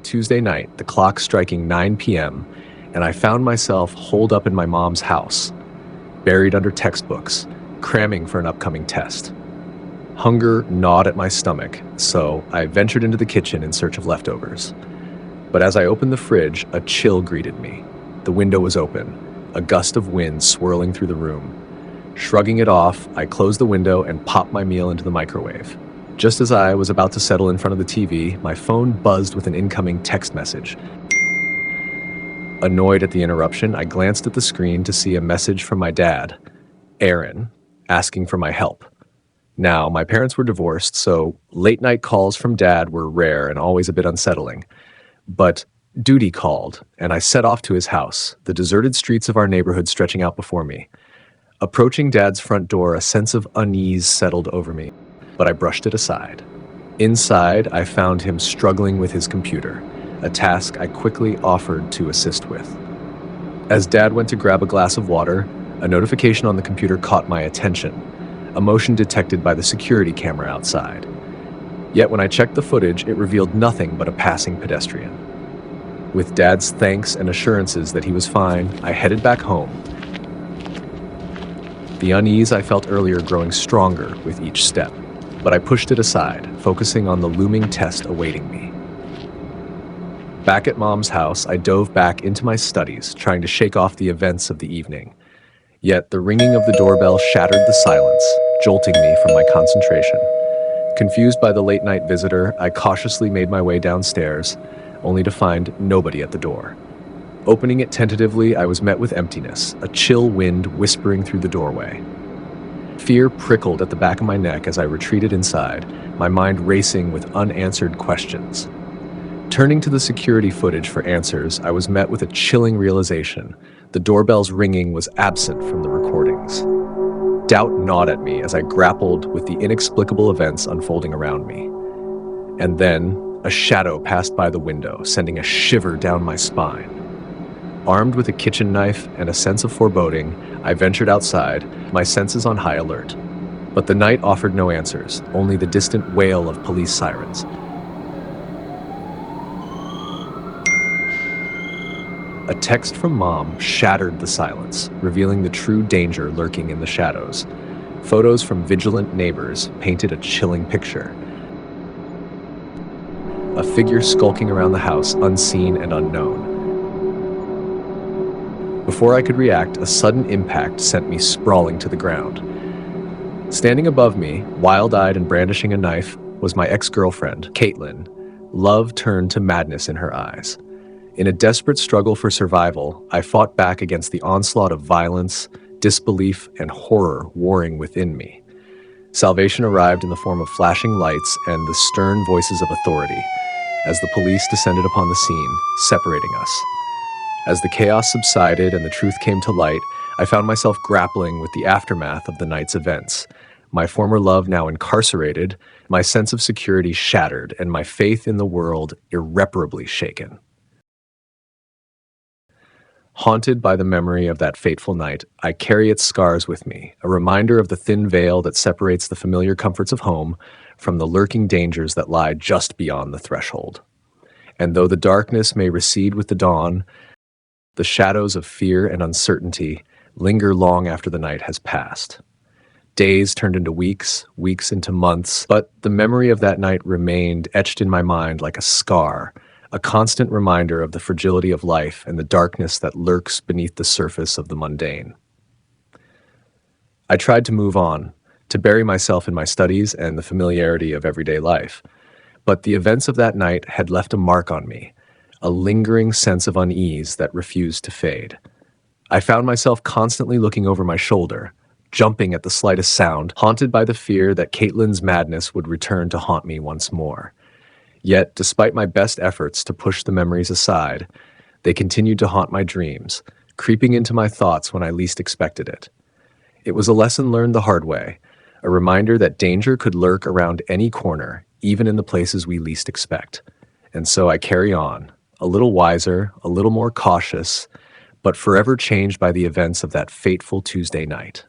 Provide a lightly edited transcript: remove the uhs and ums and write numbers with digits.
Tuesday night, the clock striking 9 p.m., and I found myself holed up in my mom's house, buried under textbooks, cramming for an upcoming test. Hunger gnawed at my stomach, so I ventured into the kitchen in search of leftovers. But as I opened the fridge, a chill greeted me. The window was open, a gust of wind swirling through the room. Shrugging it off, I closed the window and popped my meal into the microwave. Just as I was about to settle in front of the TV, my phone buzzed with an incoming text message. Annoyed at the interruption, I glanced at the screen to see a message from my dad, Aaron, asking for my help. Now, my parents were divorced, so late-night calls from Dad were rare and always a bit unsettling. But duty called, and I set off to his house, the deserted streets of our neighborhood stretching out before me. Approaching Dad's front door, a sense of unease settled over me, but I brushed it aside. Inside, I found him struggling with his computer, a task I quickly offered to assist with. As Dad went to grab a glass of water, a notification on the computer caught my attention, a motion detected by the security camera outside. Yet when I checked the footage, it revealed nothing but a passing pedestrian. With Dad's thanks and assurances that he was fine, I headed back home. The unease I felt earlier growing stronger with each step, but I pushed it aside, focusing on the looming test awaiting me. Back at Mom's house, I dove back into my studies, trying to shake off the events of the evening. Yet the ringing of the doorbell shattered the silence, jolting me from my concentration. Confused by the late-night visitor, I cautiously made my way downstairs, only to find nobody at the door. Opening it tentatively, I was met with emptiness, a chill wind whispering through the doorway. Fear prickled at the back of my neck as I retreated inside, my mind racing with unanswered questions. Turning to the security footage for answers, I was met with a chilling realization. The doorbell's ringing was absent from the recordings. Doubt gnawed at me as I grappled with the inexplicable events unfolding around me. And then, a shadow passed by the window, sending a shiver down my spine. Armed with a kitchen knife and a sense of foreboding, I ventured outside, my senses on high alert. But the night offered no answers, only the distant wail of police sirens. A text from Mom shattered the silence, revealing the true danger lurking in the shadows. Photos from vigilant neighbors painted a chilling picture. A figure skulking around the house, unseen and unknown. Before I could react, a sudden impact sent me sprawling to the ground. Standing above me, wild-eyed and brandishing a knife, was my ex-girlfriend, Caitlyn. Love turned to madness in her eyes. In a desperate struggle for survival, I fought back against the onslaught of violence, disbelief, and horror warring within me. Salvation arrived in the form of flashing lights and the stern voices of authority, as the police descended upon the scene, separating us. As the chaos subsided and the truth came to light, I found myself grappling with the aftermath of the night's events. My former love now incarcerated, my sense of security shattered, and my faith in the world irreparably shaken. Haunted by the memory of that fateful night, I carry its scars with me, a reminder of the thin veil that separates the familiar comforts of home from the lurking dangers that lie just beyond the threshold. And though the darkness may recede with the dawn, the shadows of fear and uncertainty linger long after the night has passed. Days turned into weeks, weeks into months, but the memory of that night remained etched in my mind like a scar, a constant reminder of the fragility of life and the darkness that lurks beneath the surface of the mundane. I tried to move on, to bury myself in my studies and the familiarity of everyday life, but the events of that night had left a mark on me, a lingering sense of unease that refused to fade. I found myself constantly looking over my shoulder, jumping at the slightest sound, haunted by the fear that Caitlyn's madness would return to haunt me once more. Yet, despite my best efforts to push the memories aside, they continued to haunt my dreams, creeping into my thoughts when I least expected it. It was a lesson learned the hard way, a reminder that danger could lurk around any corner, even in the places we least expect. And so I carry on, a little wiser, a little more cautious, but forever changed by the events of that fateful Tuesday night.